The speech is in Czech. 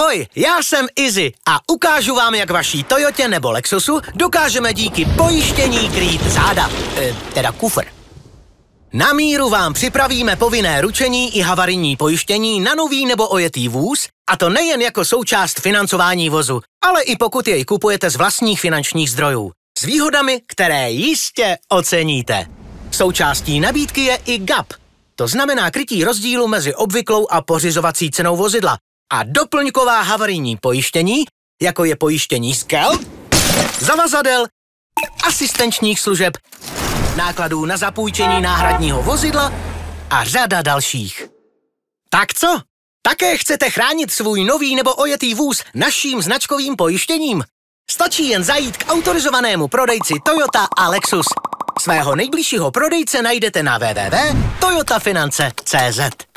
Ahoj, já jsem Izzy a ukážu vám, jak vaší Toyotě nebo Lexusu dokážeme díky pojištění krýt záda, teda kufr. Na míru vám připravíme povinné ručení i havarijní pojištění na nový nebo ojetý vůz, a to nejen jako součást financování vozu, ale i pokud jej kupujete z vlastních finančních zdrojů. S výhodami, které jistě oceníte. Součástí nabídky je i GAP. To znamená krytí rozdílu mezi obvyklou a pořizovací cenou vozidla. A doplňková havarijní pojištění, jako je pojištění skel, zavazadel, asistenčních služeb, nákladů na zapůjčení náhradního vozidla a řada dalších. Tak co? Také chcete chránit svůj nový nebo ojetý vůz naším značkovým pojištěním? Stačí jen zajít k autorizovanému prodejci Toyota a Lexus. Svého nejbližšího prodejce najdete na www.toyotafinance.cz.